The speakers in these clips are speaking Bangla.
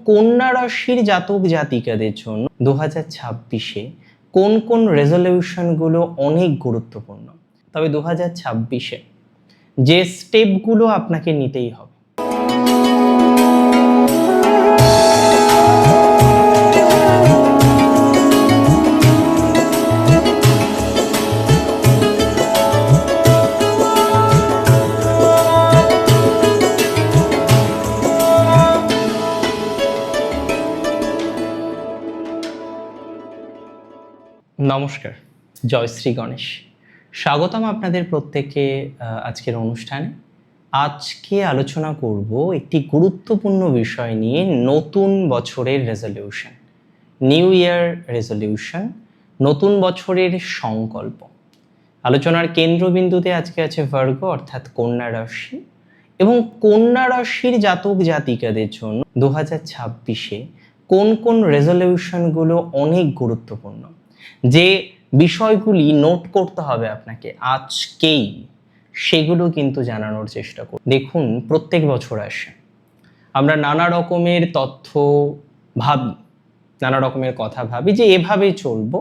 কন্যা রাশির জাতক জাতিকাদের জন্য 2026-এ কোন কোন রেজলিউশনগুলো অনেক গুরুত্বপূর্ণ। তবে 2026-এ যে স্টেপগুলো আপনাকে নিতেই হবে। নমস্কার, জয় শ্রী গণেশ। স্বাগতম আপনাদের প্রত্যেককে আজকের অনুষ্ঠানে। আজকে আলোচনা করব একটি গুরুত্বপূর্ণ বিষয় নিয়ে, নতুন বছরের রেজলিউশন, নিউ ইয়ার রেজলিউশন, নতুন বছরের সংকল্প। আলোচনার কেন্দ্রবিন্দুতে আজকে আছে ভার্গো অর্থাৎ কন্যা রাশি, এবং কন্যা রাশির জাতক জাতিকাদের জন্য 2026-এ কোন কোন রেজলিউশনগুলো অনেক গুরুত্বপূর্ণ, যে বিষয়গুলি নোট করতে হবে আপনাকে আজকেই, সেগুলো কিন্তু জানানোর চেষ্টা করব। দেখুন, প্রত্যেক বছর আসে, আমরা নানা রকমের তথ্য ভাবি, নানা রকমের কথা ভাবি যে এভাবেই চলবো,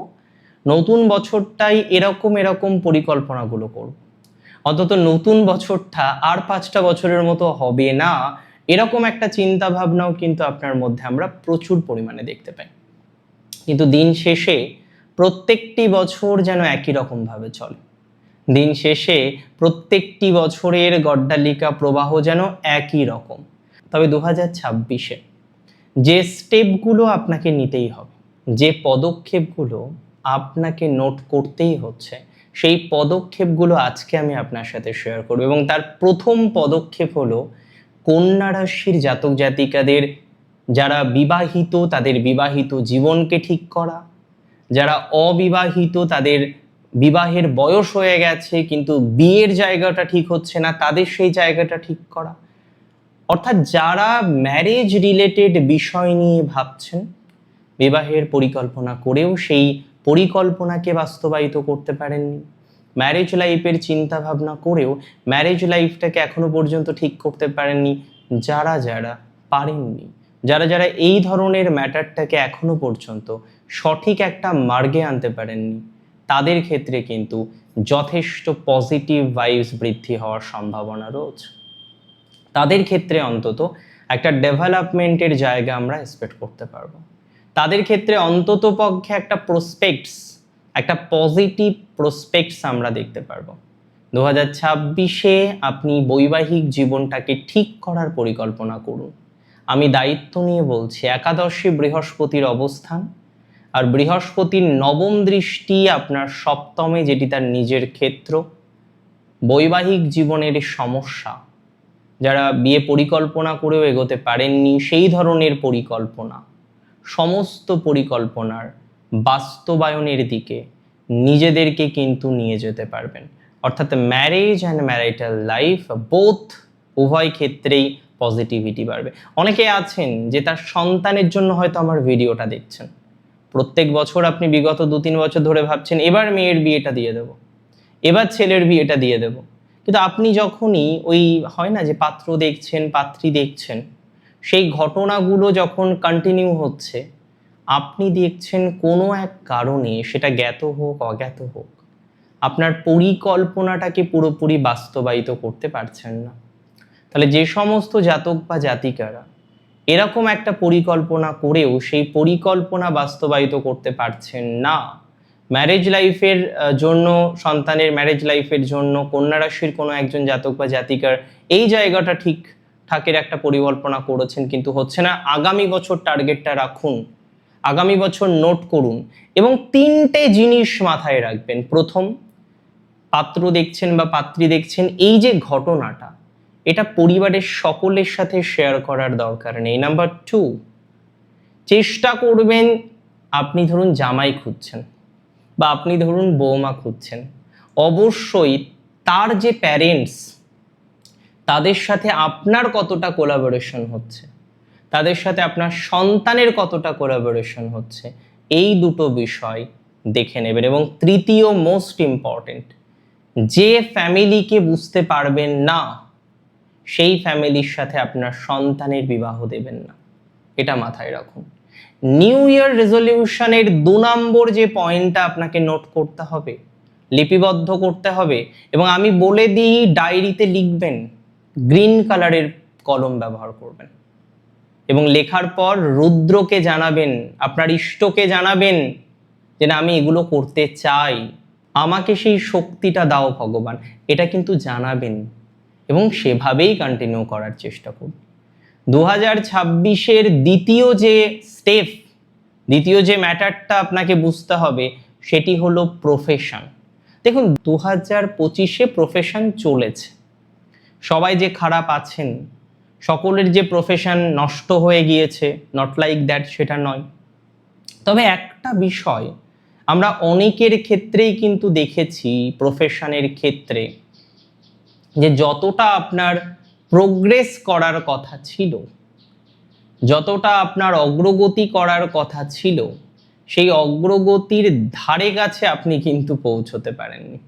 নতুন বছরটাই এরকম পরিকল্পনাগুলো করব, অন্তত নতুন বছরটা আর 5টা বছরের মতো হবে না, এরকম একটা চিন্তা ভাবনাও কিন্তু আপনার মধ্যে আমরা প্রচুর পরিমাণে দেখতে পাই। কিন্তু দিন শেষে প্রত্যেকটি বছর যেন একই রকম ভাবে চলে, দিন শেষে প্রত্যেকটি বছরের গড্ডালিকা প্রবাহ যেন একই রকম। তবে 2026-এ যে স্টেপগুলো আপনাকে নিতেই হবে, যে পদক্ষেপগুলো আপনাকে নোট করতেই হচ্ছে, সেই পদক্ষেপগুলো আজকে আমি আপনার সাথে শেয়ার করব। এবং তার প্রথম পদক্ষেপ হলো কন্যা রাশির জাতক জাতিকাদের যারা বিবাহিত তাদের বিবাহিত জীবনকে ঠিক করা, যারা অবিবাহিত তাদের বিবাহের বয়স হয়ে গেছে কিন্তু বিয়ের জায়গাটা ঠিক হচ্ছে না, তাদের সেই জায়গাটা ঠিক করা। অর্থাৎ যারা ম্যারেজ রিলেটেড বিষয় নিয়ে ভাবছেন, বিবাহের পরিকল্পনা করেও সেই পরিকল্পনাকে বাস্তবায়িত করতে পারেননি, ম্যারেজ লাইফের চিন্তা ভাবনা করেও ম্যারেজ লাইফটাকে এখনো পর্যন্ত ঠিক করতে পারেননি, যারা যারা পারেননি, যারা যারা এই ধরনের ম্যাটারটাকে এখনো পর্যন্ত সঠিক একটা মার্গে আনতে পারেননি, তাদের ক্ষেত্রে কিন্তু যথেষ্ট পজিটিভ ভাইবস বৃদ্ধি হওয়ার সম্ভাবনা রয়েছে। তাদের ক্ষেত্রে অন্তত একটা ডেভেলপমেন্টের জায়গা আমরা এক্সপেক্ট করতে পারবো। তাদের ক্ষেত্রে অন্তত পক্ষে একটা প্রসপেক্টস, একটা পজিটিভ প্রসপেক্টস আমরা দেখতে পারবো। 2026-এ আপনি বৈবাহিক জীবনটাকে ঠিক করার পরিকল্পনা করুন। আমি দায়িত্ব নিয়ে বলছি, একাদশে বৃহস্পতির অবস্থান, আর বৃহস্পতির নবম দৃষ্টি আপনার সপ্তমে, যেটি তার নিজের ক্ষেত্র। বৈবাহিক জীবনের সমস্যা, যারা বিয়ে পরিকল্পনা করেও এগোতে পারেননি, সেই ধরনের পরিকল্পনা, সমস্ত পরিকল্পনার বাস্তবায়নের দিকে নিজেদেরকে কিন্তু নিয়ে যেতে পারবেন। অর্থাৎ marriage and marital life both, উভয় ক্ষেত্রেই পজিটিভিটি বাড়বে। অনেকে আছেন যে তার সন্তানের জন্য হয়তো আমার ভিডিওটা দেখছেন, প্রত্যেক বছর আপনি বিগত 2-3 বছর ধরে ভাবছেন এবার মেয়ের বিয়েটা দিয়ে দেব, এবার ছেলের বিয়েটা দিয়ে দেব। কিন্তু আপনি যখনই ওই হয় না যে পাত্র দেখছেন, পাত্রী দেখছেন, সেই ঘটনাগুলো যখন কন্টিনিউ হচ্ছে, আপনি দেখছেন কোনো এক কারণে, সেটা জ্ঞাত হোক অজ্ঞাত হোক, আপনার পরিকল্পনাটাকে পুরোপুরি বাস্তবায়িত করতে পারছেন না। তাহলে যে সমস্ত জাতক বা জাতিকারা এরকম একটা পরিকল্পনা করেও সেই পরিকল্পনা বাস্তবায়িত করতে পারছেন না, ম্যারেজ লাইফের জন্য, সন্তানের ম্যারেজ লাইফের জন্য কন্যা রাশির কোনো একজন জাতক বা জাতিকার এই জায়গাটা ঠিকঠাকের একটা পরিকল্পনা করেছেন কিন্তু হচ্ছে না, আগামী বছর টার্গেটটা রাখুন, আগামী বছর নোট করুন এবং 3টে জিনিস মাথায় রাখবেন। প্রথম, পাত্র দেখছেন বা পাত্রী দেখছেন, এই যে ঘটনাটা, এটা পরিবারের সকলের সাথে শেয়ার করার দরকার নেই। নাম্বার 2, চেষ্টা করবেন, আপনি ধরুন জামাই খুঁজছেন বা আপনি ধরুন বৌমা খুঁজছেন, অবশ্যই তার যে প্যারেন্টস, তাদের সাথে আপনার কতটা কোলাবোরেশন হচ্ছে, তাদের সাথে আপনার সন্তানের কতটা কোলাবোরেশন হচ্ছে, এই দুটো বিষয় দেখে নেবেন। এবং তৃতীয়, মোস্ট ইম্পর্টেন্ট, যে ফ্যামিলিকে বুঝতে পারবেন না, সেই ফ্যামিলির সাথে আপনার সন্তানের বিবাহ দেবেন না। এটা মাথায় রাখুন। নিউ ইয়ার রেজলিউশনের 2 নম্বর যে পয়েন্টটা আপনাকে নোট করতে হবে, লিপিবদ্ধ করতে হবে, এবং আমি বলে দিই ডায়েরিতে লিখবেন, গ্রিন কালারের কলম ব্যবহার করবেন এবং লেখার পর রুদ্রকে জানাবেন, আপনার ইষ্টকে জানাবেন যে না আমি এগুলো করতে চাই, আমাকে সেই শক্তিটা দাও ভগবান, এটা কিন্তু জানাবেন এবং সেভাবেই কন্টিনিউ করার চেষ্টা করুন। 2026-এর দ্বিতীয় যে স্টেপ, দ্বিতীয় যে ম্যাটারটা আপনাকে বুঝতে হবে সেটি হলো প্রফেশন। দেখুন 2025-এ প্রফেশন চলেছে, সবাই যে খারাপ আছেন, সকলের যে প্রফেশন নষ্ট হয়ে গিয়েছে, নট লাইক দ্যাট, সেটা নয়। তবে একটা বিষয় আমরা অনেকের ক্ষেত্রেই কিন্তু দেখেছি প্রফেশনের ক্ষেত্রে, যে যতটা আপনার প্রোগ্রেস করার কথা ছিল, যতটা আপনার অগ্রগতি করার কথা ছিল, সেই অগ্রগতির ধারে কাছে আপনি কিন্তু পৌঁছতে পারেননি।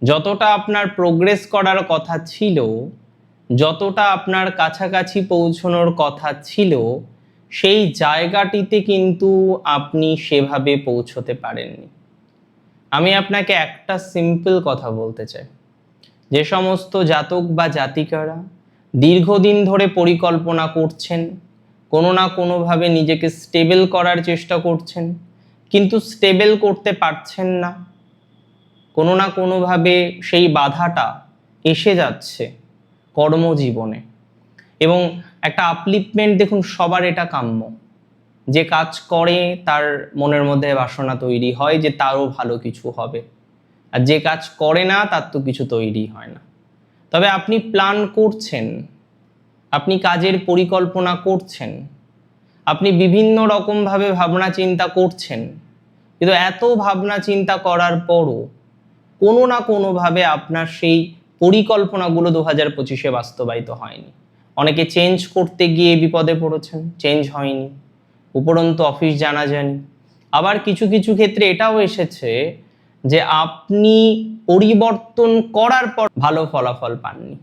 যতটা আপনার প্রোগ্রেস করার কথা ছিল, যতটা আপনার কাছাকাছি পৌঁছানোর কথা ছিল, সেই জায়গাটিতে কিন্তু আপনি সেভাবে পৌঁছতে পারেননি। আমি আপনাকে একটা সিম্পল কথা বলতে চাই, যে সমস্ত জাতক বা জাতিকারা দীর্ঘদিন ধরে পরিকল্পনা করছেন, কোনো না কোনোভাবে নিজেকে স্টেবল করার চেষ্টা করছেন, কিন্তু স্টেবল করতে পারছেন না, কোনো না কোনোভাবে সেই বাধাটা এসে যাচ্ছে কর্মজীবনে, এবং একটা আপলিফমেন্ট, দেখুন সবার এটা কাম্য, যে কাজ করে তার মনের মধ্যে বাসনা তৈরি হয় যে তারও ভালো কিছু হবে, আর যে কাজ করে না তার তো কিছু তৈরি হয় না। তবে আপনি প্ল্যান করছেন, আপনি কাজের পরিকল্পনা করছেন, আপনি বিভিন্ন রকমভাবে ভাবনা চিন্তা করছেন, কিন্তু এত ভাবনা চিন্তা করার পরও কোনো না কোনোভাবে আপনার সেই পরিকল্পনাগুলো 2025-এ বাস্তবায়িত হয়নি। অনেকে চেঞ্জ করতে গিয়ে বিপদে পড়েছেন, চেঞ্জ হয়নি, উপরন্তু অফিস জানা যায়নি। আবার কিছু কিছু ক্ষেত্রে এটাও এসেছে যে আপনি পরিবর্তন করার পর ভালো ফলাফল পাননি,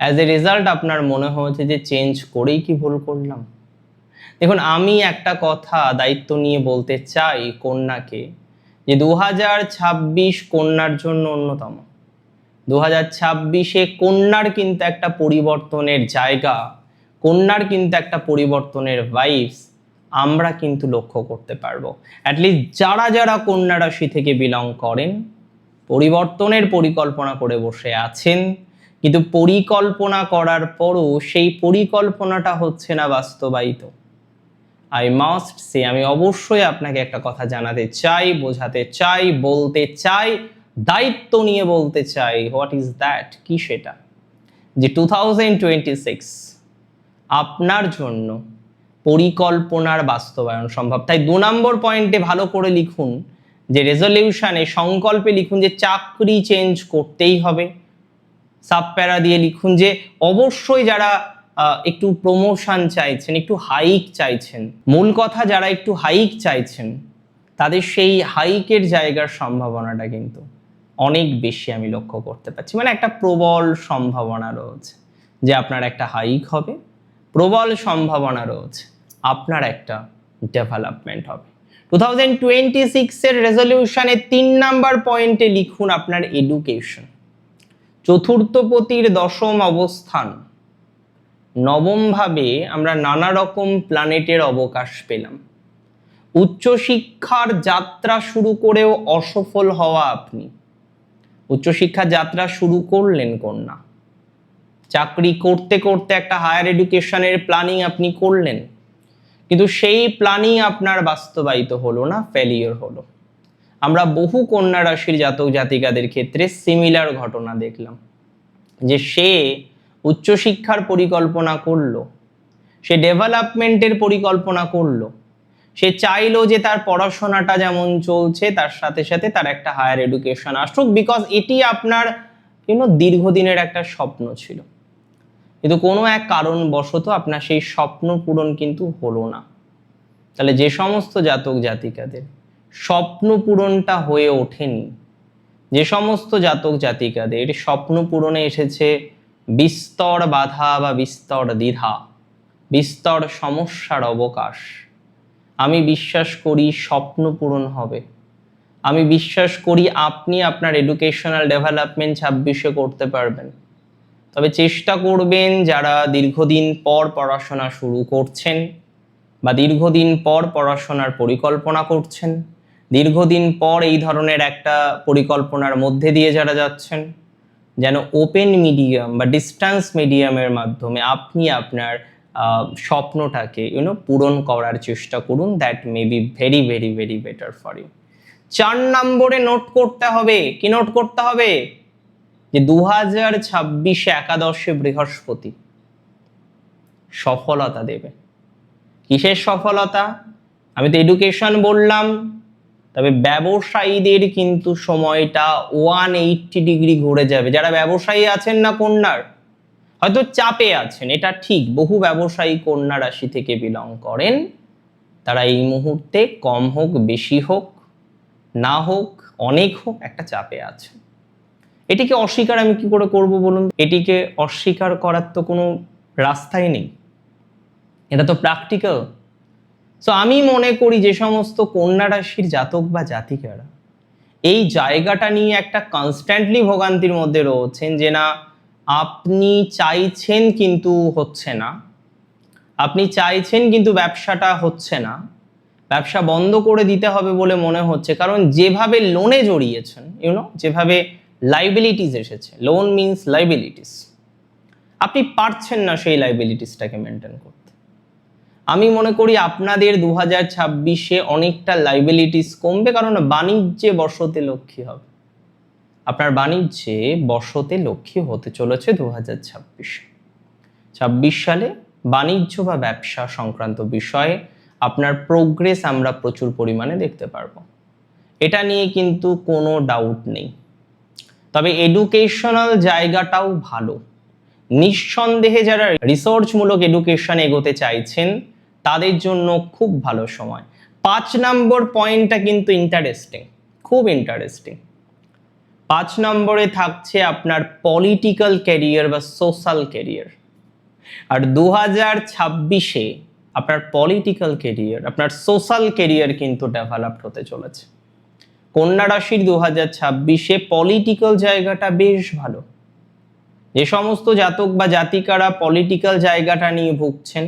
অ্যাজ এ রেজাল্ট আপনার মনে হয়েছে যে চেঞ্জ করেই কি ভুল করলাম। দেখুন আমি একটা কথা দায়িত্ব নিয়ে বলতে চাই কন্যাকে, যে 2026 কন্যার জন্য অন্যতম। 2026-এ কন্যার কিন্তু একটা পরিবর্তনের জায়গা, কন্যার কিন্তু একটা পরিবর্তনের ভাইবস আমরা কিন্তু লক্ষ্য করতে পারবো। অ্যাটলিস্ট যারা যারা কন্যা রাশি থেকে বিলং করেন, পরিবর্তনের পরিকল্পনা করে বসে আছেন, কিন্তু পরিকল্পনা করার পরও সেই পরিকল্পনাটা হচ্ছে না বাস্তবায়িত। আই মাস্ট সে, আমি অবশ্যই আপনাকে একটা কথা জানাতে চাই, বোঝাতে চাই, বলতে চাই, দায়িত্ব নিয়ে বলতে চাই। What is that? কি সেটা? যে 2026 আপনার জন্য পরিকল্পনার বাস্তবায়ন সম্ভব। তাই 2 নম্বর পয়েন্টে ভালো করে লিখুন, যে রেজলিউশনে, সংকল্পে লিখুন যে চাকরি চেঞ্জ করতেই হবে। সাবপ্যারা দিয়ে লিখুন যে অবশ্যই যারা একটু প্রমোশন চাইছেন, একটু হাইক চাইছেন, মূল কথা যারা একটু হাইক চাইছেন, তাদের সেই হাইকের জায়গার সম্ভাবনাটা কিন্তু অনেক বেশি আমি লক্ষ্য করতে পারছি। মানে একটা প্রবল সম্ভাবনা রয়েছে যে আপনার একটা হাইক হবে, প্রবল সম্ভাবনা রয়েছে আপনার একটা ডেভেলপমেন্ট হবে। 2026-এর রেজলিউশনে 3 নাম্বার পয়েন্টে লিখুন আপনার এডুকেশন। চতুর্থপতির দশম অবস্থান, নবমভাবে আমরা নানা রকম প্ল্যানেটের অবকাশ পেলাম। উচ্চশিক্ষার যাত্রা শুরু করেও অসফল হওয়া আপনি, উচ্চশিক্ষার যাত্রা শুরু করলেন কন্যা, চাকরি করতে করতে একটা হায়ার এডুকেশনের প্ল্যানিং আপনি করলেন, কিন্তু সেই প্ল্যানিং আপনার বাস্তবায়িত হলো না, ফেলিওর হলো। আমরা বহু কন্যা রাশির জাতক জাতিকাদের ক্ষেত্রে সিমিলার ঘটনা দেখলাম, যে সে উচ্চশিক্ষার পরিকল্পনা করলো, সে ডেভেলপমেন্টের পরিকল্পনা করলো, সে চাইলো যে তার পড়াশোনাটা যেমন চলছে তার সাথে সাথে তার একটা হায়ার এডুকেশন আসুক, বিকজ এটি আপনার দীর্ঘদিনের একটা স্বপ্ন ছিল, কিন্তু কোনো এক কারণবশত আপনার সেই স্বপ্ন পূরণ কিন্তু হলো না। তাহলে যে সমস্ত জাতক জাতিকাদের স্বপ্ন পূরণটা হয়ে ওঠেনি, যে সমস্ত জাতক জাতিকাদের স্বপ্ন পূরণে এসেছে বিস্তর বাধা বা বিস্তর দ্বিধা, বিস্তর সমস্যার অবকাশ। আমি বিশ্বাস করি স্বপ্ন পূরণ হবে। আমি বিশ্বাস করি আপনি আপনার এডুকেশনাল ডেভেলপমেন্ট 26-এ করতে পারবেন। তবে চেষ্টা করবেন যারা দীর্ঘদিন পর পড়াশোনা শুরু করছেন বা দীর্ঘদিন পর পড়াশোনার পরিকল্পনা করছেন, দীর্ঘদিন পর এই ধরনের একটা পরিকল্পনার মধ্যে দিয়ে যারা যাচ্ছেন, যেন ওপেন মিডিয়াম বা ডিস্ট্যান্স মিডিয়ামের মাধ্যমে আপনি আপনার স্বপ্নটাকে পূরণ করার চেষ্টা করুন। That may be very very very better for you. 4 নম্বরে নোট করতে হবে, কি নোট করতে হবে? যে 2026-এ একাদশে বৃহস্পতি সফলতা দেবে। কিসের সফলতা? আমি তো এডুকেশন বললাম, তবে ব্যবসায়ীদের কিন্তু সময়টা 180 ডিগ্রি ঘুরে যাবে। যারা ব্যবসায়ী আছেন না কন্যার, হয়তো চাপে আছেন, এটা ঠিক। বহু ব্যবসায়ী কন্যা রাশি থেকে বিলং করেন। তারা এই মুহূর্তে কম হোক বেশি হোক, না হোক অনেক হোক, একটা চাপে আছে। এটিকে অস্বীকার আমি কি করে করব বলুন? এটিকে অস্বীকার করার তো কোনো রাস্তাই নেই, এটা তো প্র্যাকটিক্যাল। সো আমি মনে করি যে সমস্ত কন্যা রাশির জাতক বা জাতিকারা এই জায়গাটা নিয়ে একটা কনস্ট্যান্টলি ভোগান্তির মধ্যে রয়েছেন, যে না আপনি চাইছেন কিন্তু হচ্ছে না, আপনি চাইছেন কিন্তু ব্যবসাটা হচ্ছে না, ব্যবসা বন্ধ করে দিতে হবে বলে মনে হচ্ছে, কারণ যেভাবে লোনে জড়িয়েছেন, যেভাবে লাইবিলিটিস এসেছে, লোন মিনস লাইবিলিটিস, আপনি পারছেন না সেই লাইবিলিটিসটাকে মেনটেন করতে। আমি মনে করি আপনাদের 2026-এ অনেকটা লাইবিলিটিস কমবে, কারণ বাণিজ্যে বসতে লক্ষ্মী হবে। আপনার বাণিজ্যে বসতে লক্ষ্মী হতে চলেছে 2026-এ। 26 সালে বাণিজ্য বা ব্যবসা সংক্রান্ত বিষয়ে আপনার প্রোগ্রেস আমরা প্রচুর পরিমাণে দেখতে পারবো, এটা নিয়ে কিন্তু কোনো ডাউট নেই। তবে এডুকেশনাল জায়গাটাও ভালো। নিঃসন্দেহে যারা রিসার্চমূলক এডুকেশন এগোতে চাইছেন তাদের জন্য খুব ভালো সময়। 5 নম্বর পয়েন্টটা কিন্তু ইন্টারেস্টিং, খুব ইন্টারেস্টিং। 5 নম্বরে থাকছে আপনার পলিটিক্যাল ক্যারিয়ার বা সোশ্যাল ক্যারিয়ার। আর 2026-এ আপনার পলিটিক্যাল ক্যারিয়ার, আপনার সোশ্যাল ক্যারিয়ার কিন্তু ডেভেলপড হতে চলেছে। কন্যা রাশির 2026-এ পলিটিক্যাল জায়গাটা বেশ ভালো। যে সমস্ত জাতক বা জাতিকারা পলিটিক্যাল জায়গাটা নিয়ে ভুগছেন,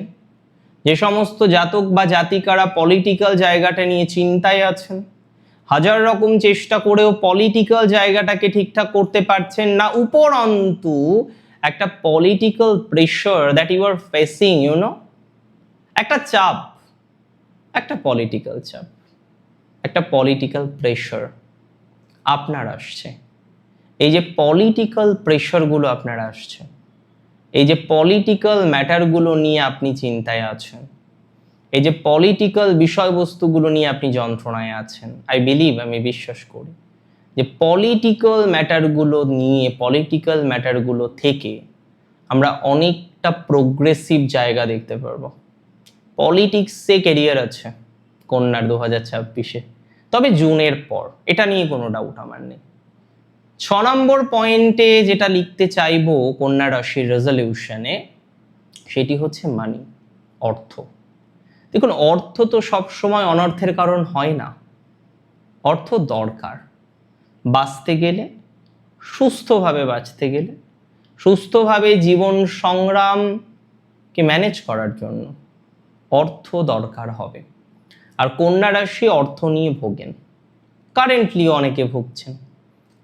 যে সমস্ত জাতক বা জাতিকারা পলিটিক্যাল জায়গাটা নিয়ে চিন্তায় আছেন, হাজার রকম চেষ্টা করেও পলিটিক্যাল জায়গাটাকে ঠিকঠাক করতে পারছেন না, উপরন্তু একটা political pressure that you are facing, একটা চাপ, একটা পলিটিক্যাল চাপ, একটা পলিটিক্যাল প্রেশার আপনার আসছে। এই যে পলিটিক্যাল প্রেশারগুলো আপনার আসছে, এই যে পলিটিক্যাল ম্যাটারগুলো নিয়ে আপনি চিন্তায় আছেন, এই যে পলিটিক্যাল বিষয়বস্তুগুলো নিয়ে আপনি যন্ত্রণায় আছেন, আমি বিশ্বাস করি যে পলিটিক্যাল ম্যাটারগুলো নিয়ে, পলিটিক্যাল ম্যাটারগুলো থেকে আমরা অনেকটা প্রোগ্রেসিভ জায়গা দেখতে পারবো। পলিটিক্সে ক্যারিয়ার আছে কন্যার 2026-এ, তবে জুনের পর, এটা নিয়ে কোনো ডাউট আমার নেই। 6 নম্বর পয়েন্টে যেটা লিখতে চাইবো কন্যা রাশির রেজলিউশনে, সেটি হচ্ছে মানি, অর্থ। দেখুন, অর্থ তো সবসময় অনর্থের কারণ হয় না। অর্থ দরকার বাঁচতে গেলে, সুস্থভাবে বাঁচতে গেলে, সুস্থভাবে জীবন সংগ্রামকে ম্যানেজ করার জন্য অর্থ দরকার হবে। আর কন্যা রাশি অর্থ নিয়ে ভোগেন, কারেন্টলি অনেকে ভুগছেন,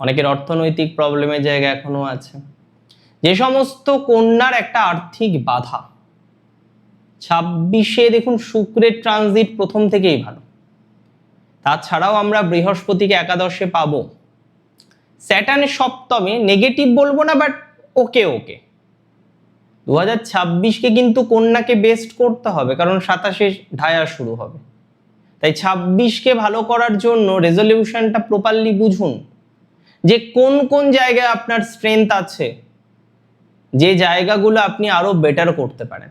অনেকের অর্থনৈতিক প্রবলেমের জায়গা এখনো আছে। যে সমস্ত কন্যার একটা আর্থিক বাধা, 26-এ দেখুন শুক্রের ট্রানজিট প্রথম থেকেই ভালো। তাছাড়াও আমরা বৃহস্পতিকে একাদশে পাবো, স্যাটার্নের সপ্তমে, নেগেটিভ বলবো না, বাট ওকে 2026-কে কিন্তু কন্যাকে বেস্ট করতে হবে, কারণ 27-এ ঢায়া শুরু হবে। তাই 26-কে ভালো করার জন্য রেজলিউশনটা প্রপারলি বুঝুন, যে কোন কোন জায়গায় আপনার স্ট্রেংথ আছে, যে জায়গাগুলো আপনি আরো বেটার করতে পারেন।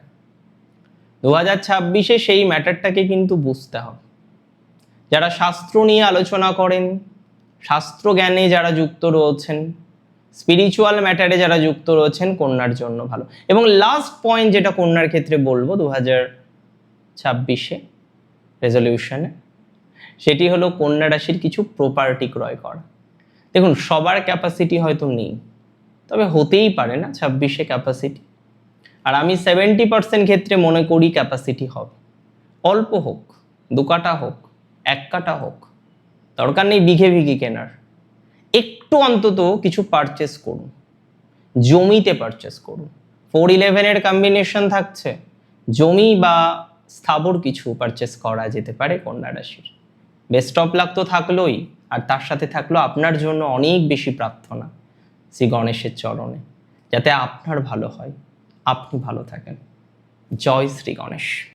2026-এ সেই ম্যাটারটাকে কিন্তু বুঝতে হবে। যারা শাস্ত্র নিয়ে আলোচনা করেন, শাস্ত্র জ্ঞানে যারা যুক্ত রয়েছেন, স্পিরিচুয়াল ম্যাটারে যারা যুক্ত রয়েছেন কন্যার জন্য ভালো। এবং লাস্ট পয়েন্ট যেটা কন্যার ক্ষেত্রে বলবো 2026-এ রেজলিউশনে, সেটি হলো কন্যা রাশির কিছু প্রপার্টি ক্রয় করা। দেখুন, সবার ক্যাপাসিটি হয়তো নেই, তবে হতেই পারে না 26-এ ক্যাপাসিটি। আর আমি 70% ক্ষেত্রে মনে করি ক্যাপাসিটি হবে। অল্প হোক, 2 কাঠা হোক, 1 কাঠা হোক, দরকার নেই বিঘে বিঘে কেনার। একটু অন্তত কিছু পারচেস করুন, জমিতে পারচেস করুন। 4-11-এর কম্বিনেশন থাকছে, জমি বা স্থাবর কিছু পারচেস করা যেতে পারে কন্যা রাশির। বেস্ট অফ লাক তো থাকলোই, আর তার সাথে থাকলো আপনার জন্য অনেক বেশি প্রার্থনা শ্রী গণেশের চরণে, যাতে আপনার ভালো হয়, আপনি ভালো থাকেন। জয় শ্রী গণেশ।